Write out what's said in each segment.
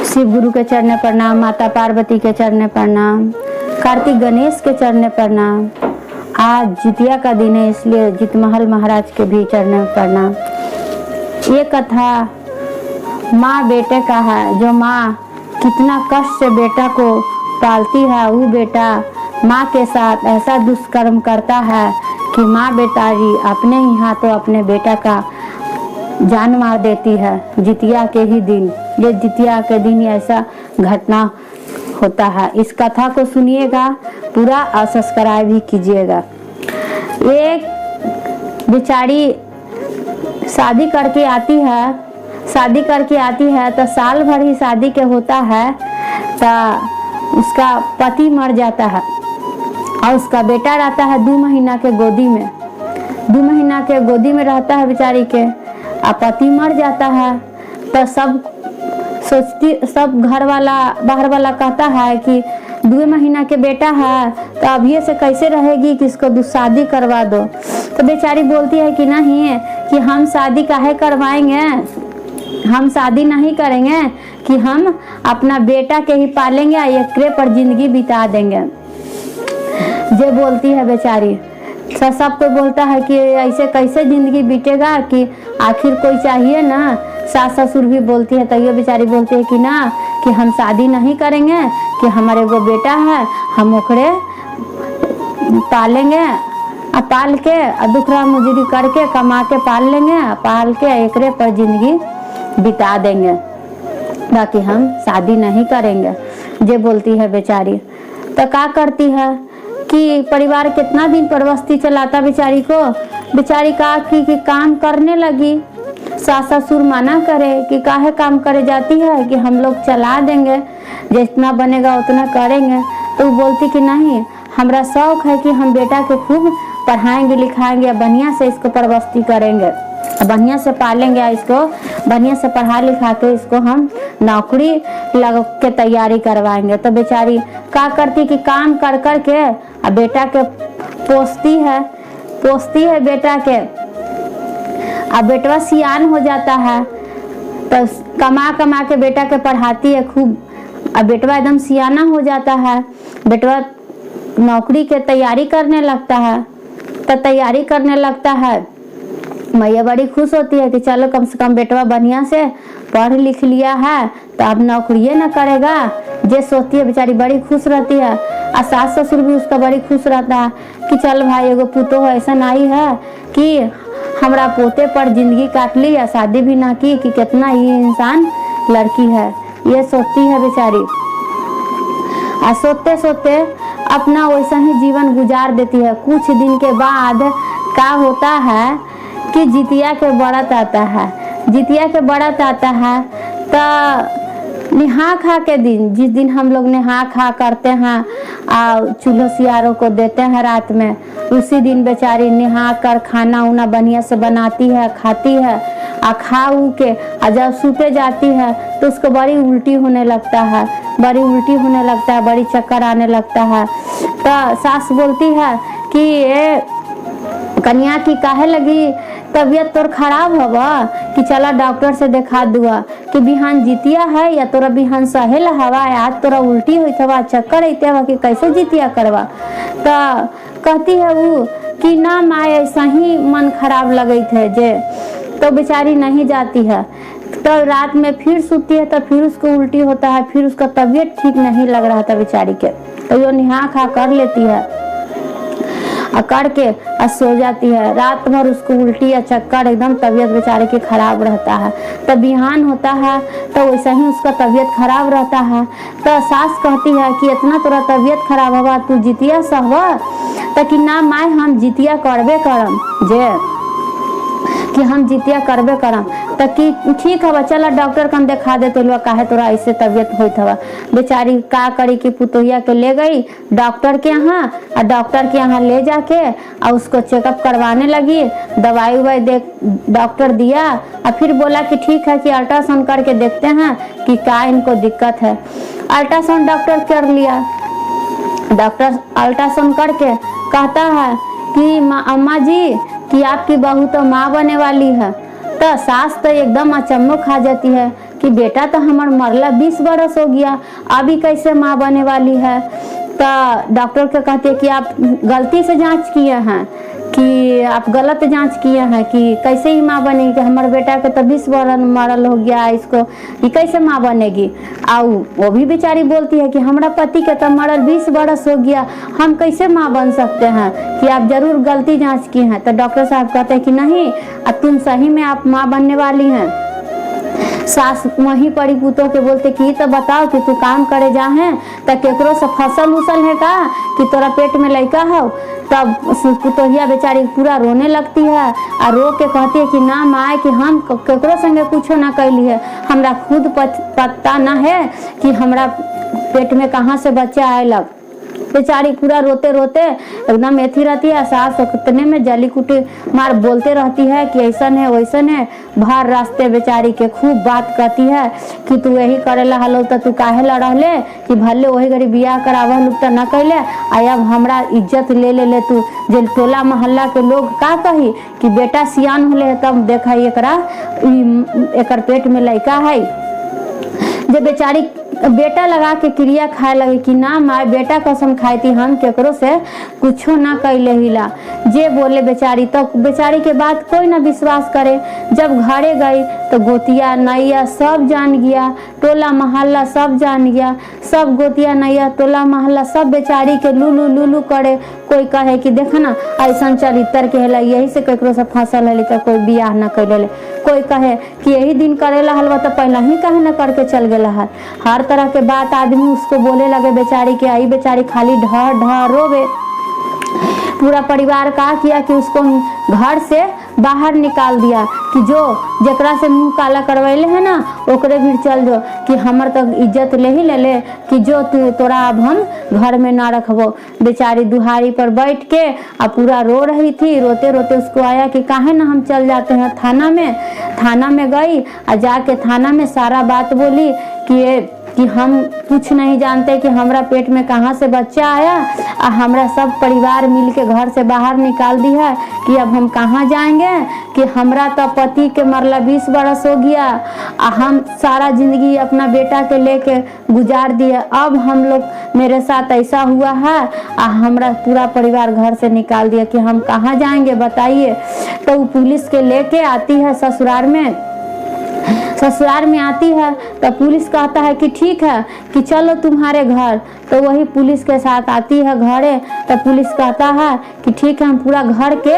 शिव गुरु के चरणों प्रणाम, माता पार्वती के चरणों प्रणाम, कार्तिक गणेश के चरणों प्रणाम। आज जितिया का दिन है, इसलिए जितमहल महाराज के भी चरणों प्रणाम। ये कथा माँ बेटे का है। जो माँ कितना कष्ट से बेटा को पालती है, वो बेटा माँ के साथ ऐसा दुष्कर्म करता है कि माँ बेचारी अपने ही हाथों अपने बेटा का जान मार देती है। जितिया के ही दिन, ये जितिया के दिन ऐसा घटना होता है। इस कथा को सुनिएगा पूरा और सब्सक्राइब भी कीजिएगा। एक बेचारी शादी करके आती है तो साल भर ही शादी के होता है तो उसका पति मर जाता है और उसका बेटा रहता है 2 महीना के गोदी में। 2 महीना के गोदी में रहता है बेचारी के, और पति मर जाता है तो सब घर वाला बाहर वाला कहता है कि 2 महीना के बेटा है तो अभी से कैसे रहेगी कि इसको शादी करवा दो। तो बेचारी बोलती है कि नहीं, कि हम शादी काहे करवाएंगे, हम शादी नहीं करेंगे, कि हम अपना बेटा के ही पालेंगे, एकरे पर जिंदगी बिता देंगे। जे बोलती है बेचारी, सब कोई बोलता है कि ऐसे कैसे जिंदगी बीतेगा, कि आखिर कोई चाहिए ना। सास ससुर भी बोलती है, तो ये बेचारी बोलती है कि ना, कि हम शादी नहीं करेंगे, कि हमारे वो बेटा है, हम ओकरे पालेंगे, पाल के दुखरा मुजरी करके कमा के पाल लेंगे, पाल के एकरे पर जिंदगी बिता देंगे, बाकी हम शादी नहीं करेंगे। जे बोलती है बेचारी। तो क्या करती है कि परिवार कितना दिन परवस्ती चलाता बेचारी को। बेचारी कहा कि काम करने लगी। सास ससुर मना करे कि काहे काम करे जाती है, कि हम लोग चला देंगे, जितना बनेगा उतना करेंगे। तो वो बोलती कि नहीं, हमरा शौक है कि हम बेटा को खूब पढ़ाएंगे लिखाएंगे, बढ़िया से इसको परवस्ती करेंगे, बढ़िया से पालेंगे, इसको बढ़िया से पढ़ा लिखा के इसको हम नौकरी लग के तैयारी करवाएंगे। तो बेचारी क्या करती कि काम कर कर के बेटा के पोसती है बेटा के। अब बेटवा सियान हो जाता है तो कमा के बेटा के पढ़ाती है खूब। अब बेटवा एकदम सियाना हो जाता है, बेटवा नौकरी के तैयारी करने लगता है। तो तैयारी करने लगता है, मैया बड़ी खुश होती है कि चलो कम से कम बेटवा बढ़िया से पढ़ लिख लिया है तो अब नौकरी न करेगा। जे सोचती है बेचारी बड़ी खुश रहती है। और सास ससुर भी उसका बड़ी खुश रहता है कि चल भाई एगो पुतो ऐसा आई है कि हमरा पोते पर जिंदगी काट ली, या शादी भी ना की, कि कितना ये इंसान लड़की है, ये सोचती है बेचारी। और सोते सोते अपना वैसा ही जीवन गुजार देती है। कुछ दिन के बाद क्या होता है कि जितिया के व्रत आता है। जितिया के व्रत आता है तो निहा खा के दिन, जिस दिन हम लोग निहा खा करते हैं और चूल्हो सियारों को देते हैं रात में, उसी दिन बेचारी निहा कर खाना उना बढ़िया से बनाती है, खाती है, और खा ऊ के जब सूते जाती है तो उसको बड़ी उल्टी होने लगता है, बड़ी चक्कर आने लगता है। तो सास बोलती है कि ये कन्या की काहे लगी तबीयत तोर खराब हवा, कि चला डॉक्टर से दिखा दुआ, कि बिहान जितिया है या तोरा बिहान सहेल हवा, आज तोरा उल्टी हुई हवा, चक्कर आते हवा, कि कैसे जितिया करवा। तो कहती है वो कि ना माँ ऐसा ही मन खराब लगे थे जे। तो बेचारी नहीं जाती है। तो रात में फिर सोती है तो फिर उसको उल्टी होता है, फिर उसका तबीयत ठीक नहीं लग रहा था बेचारी के। तो वो निहा खा कर लेती है और करके सो जाती है। रात भर उसको उल्टी या चक्कर, एकदम तबीयत बेचारे की खराब रहता है। तो बिहान होता है तो वैसा ही उसका तबीयत खराब रहता है। तो सास कहती है कि इतना तोरा तबीयत खराब हुआ, तू जितिया सहवा। तो कि ना माय हम जितिया करबे करम, जे कि हम जितिया करबे करम। तो कि ठीक है चला डॉक्टर कन दिखा देते लो, काहे तोरा ऐसे तबीयत होत हवा। बेचारी का करी कि पुतोहिया के ले गई डॉक्टर के यहाँ, और डॉक्टर के यहाँ ले जाके और उसको चेकअप करवाने लगी। दवाई उवाई दे डॉक्टर दिया और फिर बोला कि ठीक है कि अल्ट्रासाउंड करके देखते हैं कि क्या इनको दिक्कत है। अल्ट्रासाउंड डॉक्टर कर लिया। डॉक्टर अल्ट्रासाउंड करके कहता है कि अम्मा जी कि आपकी बहू तो माँ बने वाली है। तो सास तो एकदम अचम्भो खा जाती है कि बेटा तो हमार मरला 20 बरस हो गया, अभी कैसे माँ बने वाली है। तो डॉक्टर के कहते कि आप गलती से जांच किए हैं, कि आप गलत जांच किए हैं, कि कैसे ही माँ बनेगी, कि हमारे बेटा के तो 20 बरस मरल हो गया, इसको ये कैसे माँ बनेगी। और वो भी बेचारी बोलती है कि हमारा पति के तो मरल 20 बरस हो गया, हम कैसे माँ बन सकते हैं, कि आप जरूर गलती जांच की हैं। तो डॉक्टर साहब कहते हैं कि नहीं, अब तुम सही में आप माँ बनने वाली हैं। सास वहीं पड़ी पुतों के बोलते कि तो बताओ कि तू काम करे जा है तो केकरो से फसल उसल है का, कि तोरा पेट में लड़का हो। तब पुतोहिया बेचारी पूरा रोने लगती है और रो के कहती है कि ना माँ, कि हम केकरो संगे कुछो ना कैली है, हमरा खुद पता ना है कि हमरा पेट में कहाँ से बच्चा आयलक। बेचारी पूरा रोते रोते एकदम एथी रहती है। सास उतने में जली कुटी मार बोलते रहती है कि ऐसन है वैसन है। भर रास्ते बेचारी के खूब बात कहती है कि तू यही करेला हलो तो तू काहे ला रहले, कि भले वही घड़ी बियाह करावह लोग तो न कैले, अब हमरा इज्जत ले ले तू, जे टोला मोहल्ला के लोग का कही कि बेटा सियान होले तब देखा एकर पेट में लड़का है। जब बेचारी बेटा लगा के क्रिया खाए लगे कि ना माँ बेटा कसम खाई थी, हम केकरो से कुछो ना कैले हिला। जे बोले बेचारी, तो बेचारी के बात कोई ना विश्वास करे। जब घरे गई तो गोतिया नैया सब जान गया, टोला मोहल्ला सब जान गया, सब गोतिया नैया टोला मोहल्ला सब बेचारी के लुलू लुलू करे। कोई कहे कि देख ना ऐसा चरित्र के है, यही से केकरो से फंसल है, लेकर कोई बियाह न कैले। कोई कहे कि यही दिन करेला हलवा तो पहला ही कहे न करके चल गया है। हर तरह के बात आदमी उसको बोले लगे बेचारी के। आई बेचारी खाली ढह ढह रोवे। पूरा परिवार का किया कि उसको घर से बाहर निकाल दिया, कि जो जकरा से मुंह काला करवैले है ना ओकरे भी चल जो, कि हमर तक इज्जत ले ही ले कि जो तोरा अब हम घर में ना रखबो। बेचारी दुहारी पर बैठ के पूरा रो रही थी। रोते रोते उसको आया कि काहे ना हम चल जाते हैं थाना में। थाना में गई और जाके थाना में सारा बात बोली कि हम कुछ नहीं जानते कि हमरा पेट में कहाँ से बच्चा आया, और हमरा सब परिवार मिलके घर से बाहर निकाल दी है, कि अब हम कहाँ जाएंगे, कि हमरा तो पति के मरला 20 बरस हो गया, हम सारा जिंदगी अपना बेटा के लेके गुजार दिए। अब हम लोग मेरे साथ ऐसा हुआ है, हमरा पूरा परिवार घर से निकाल दिया, कि हम कहाँ जाएंगे बताइए। तो वो पुलिस के लेके आती है ससुराल में। ससुराल में आती है तो पुलिस कहता है कि ठीक है कि चलो तुम्हारे घर। तो वही पुलिस के साथ आती है घरे। तो पुलिस कहता है कि ठीक है हम पूरा घर के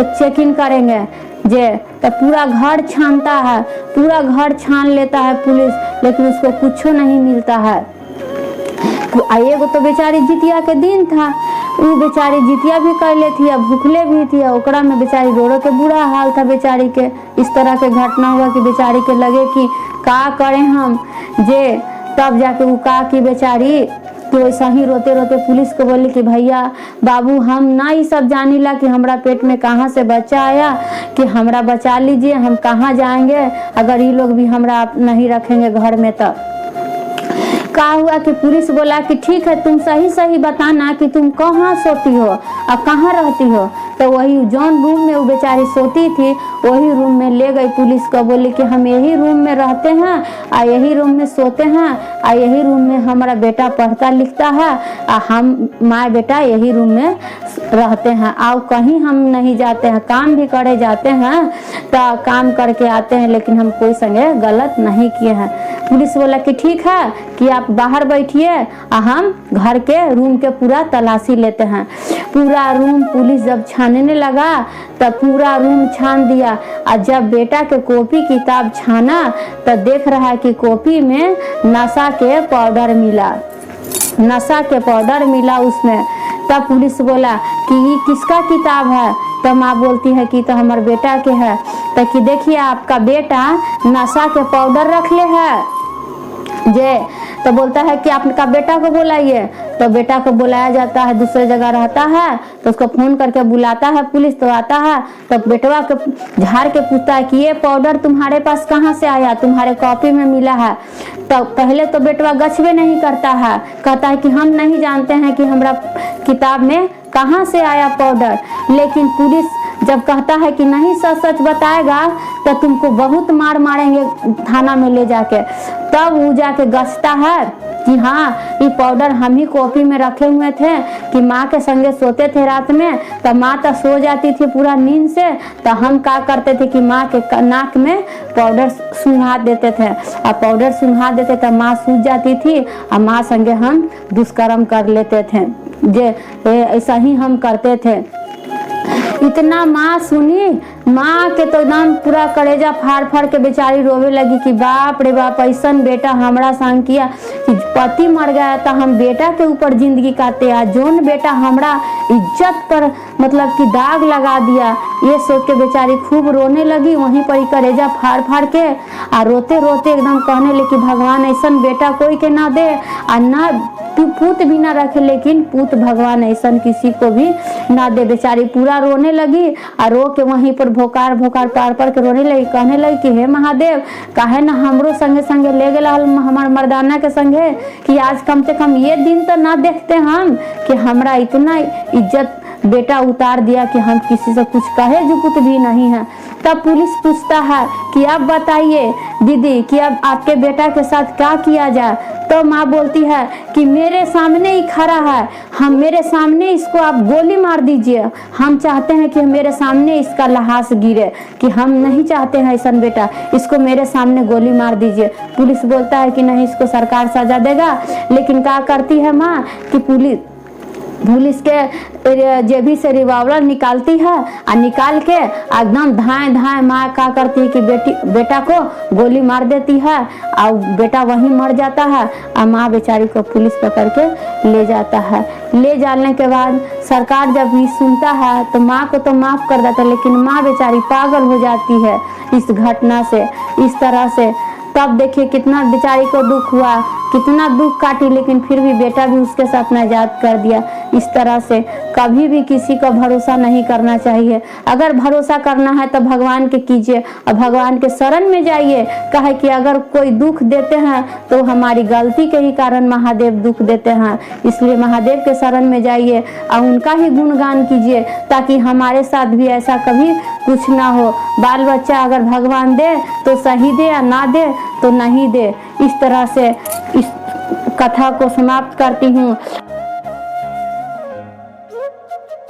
एक चेक इन करेंगे जे। तो पूरा घर छानता है, पूरा घर छान लेता है पुलिस, लेकिन उसको कुछ नहीं मिलता है। एगो तो बेचारी जितिया के दिन था, वो बेचारी जितिया भी कर ले थी, भूखले भी थी, ओकरा में बेचारी रो रो के बुरा हाल था बेचारी के। इस तरह के घटना हुआ कि बेचारी के लगे कि का करें हम जे। तब जाके वो कहा कि बेचारी तो वैसा ही रोते रोते पुलिस को बोली कि भैया बाबू हम ना ये सब जानीला कि हमरा पेट में कहाँ से बच्चा आया, कि हमरा बचा लीजिए, हम कहाँ जाएंगे अगर ये लोग भी हमरा नहीं रखेंगे घर में। तो का हुआ कि पुलिस बोला कि ठीक है तुम सही सही बताना कि तुम कहाँ सोती हो और कहाँ रहती हो। तो वही जौन रूम में वो बेचारी सोती थी वही रूम में ले गई पुलिस को। बोली कि हम यही रूम में रहते हैं और यही रूम में सोते हैं और यही रूम में हमारा बेटा पढ़ता लिखता है और हम माँ बेटा यही रूम में रहते हैं। और कहीं हम नहीं जाते हैं, काम भी करे जाते हैं तो काम करके आते हैं, लेकिन हम कोई संगे गलत नहीं किए हैं। पुलिस बोला कि ठीक है कि आप बाहर बैठिए और हम घर के रूम के पूरा तलाशी लेते हैं। पूरा रूम पुलिस जब छानने लगा तब पूरा रूम छान दिया। और जब बेटा के कॉपी किताब छाना तो देख रहा है कि कॉपी में नशा के पाउडर मिला, नशा के पाउडर मिला उसमें। तब पुलिस बोला कि ये किसका किताब है। तो माँ बोलती है कि तो हमारे बेटा के है। तो कि देखिए आपका बेटा नशा के पाउडर रख ले है जे। तो बोलता है कि आपका बेटा को बुलाइए। तो बेटा को बुलाया जाता है, दूसरे जगह रहता है तो उसको फोन करके बुलाता है पुलिस। तो आता है तो बेटवा को झाड़ के पूछता है कि ये पाउडर तुम्हारे पास कहाँ से आया, तुम्हारे कॉपी में मिला है। तो पहले तो बेटवा गछबे नहीं करता है, कहता है कि हम नहीं जानते हैं कि हमारा किताब में कहाँ से आया पाउडर। लेकिन पुलिस जब कहता है कि नहीं सच सच बताएगा तो तुमको बहुत मार मारेंगे थाना में ले जाके, तब वो जाके गछता है कि हाँ ये पाउडर हम ही कॉपी में रखे हुए थे कि माँ के संगे सोते थे रात में, तो माँ तो सो जाती थी पूरा नींद से, तो हम क्या करते थे कि माँ के नाक में पाउडर सूंघा देते थे, और पाउडर सूंघा देते तो माँ सूझ जाती थी और माँ संगे हम दुष्कर्म कर लेते थे। जे ऐसा ही हम करते थे। इतना माँ सुनी, माँ के तो एकदम पूरा कलेजा फाड़ फाड़ के बेचारी रोवे लगी कि बाप रे बाप, ऐसा बेटा हमरा संग किया कि पति मर गया था, हम बेटा के ऊपर जिंदगी काटे, आ जोन बेटा हमरा इज्जत पर मतलब कि दाग लगा दिया। ये सोच के बेचारी खूब रोने लगी, वहीं पर ही कलेजा फाड़ फाड़ के आ रोते रोते एकदम कहने लगी भगवान ऐसा बेटा कोई के ना दे, और ना पूत भी ना रखे, लेकिन पूत भगवान ऐसा किसी को भी ना दे। बेचारी पूरा रोने लगी और रो के वहीं पर भोकार भोकार पार पार के रोने लगी, कहने लगी कि हे महादेव, काहे ना हमरो संगे संगे ले गेला हमार मर्दाना के संगे, कि आज कम से कम ये दिन तो ना देखते हम कि हमरा इतना इज्जत बेटा उतार दिया कि हम किसी से कुछ कहे जुकुत भी नहीं है। तब पुलिस पूछता है कि अब बताइए दीदी कि अब आपके बेटा के साथ क्या किया जाए। तो माँ बोलती है कि मेरे सामने ही खड़ा है, हम मेरे सामने इसको आप गोली मार दीजिए, हम चाहते हैं कि मेरे सामने इसका लाश गिरे, कि हम नहीं चाहते हैं ऐसा बेटा, इसको मेरे सामने गोली मार दीजिए। पुलिस बोलता है कि नहीं इसको सरकार सजा देगा, लेकिन क्या करती है माँ कि पुलिस के जेबी से रिवॉल्वर निकालती है और निकाल के एकदम धाए धाए माँ क्या करती है कि बेटा को गोली मार देती है और बेटा वहीं मर जाता है, और माँ बेचारी को पुलिस पकड़ के ले जाता है। ले जाने के बाद सरकार जब ये सुनता है तो माँ को तो माफ कर देता है, लेकिन माँ बेचारी पागल हो जाती है इस घटना से, इस तरह से। तब देखिए कितना बेचारी को दुख हुआ, कितना दुख काटी, लेकिन फिर भी बेटा भी उसके साथ नाजात कर दिया। इस तरह से कभी भी किसी का भरोसा नहीं करना चाहिए। अगर भरोसा करना है तो भगवान के कीजिए और भगवान के शरण में जाइए। कहे कि अगर कोई दुख देते हैं तो हमारी गलती के ही कारण महादेव दुख देते हैं, इसलिए महादेव के शरण में जाइए और उनका ही गुणगान कीजिए, ताकि हमारे साथ भी ऐसा कभी कुछ ना हो। बाल बच्चा अगर भगवान दे तो सही दे, या ना दे तो नहीं दे। इस तरह से इस कथा को समाप्त करती हूँ।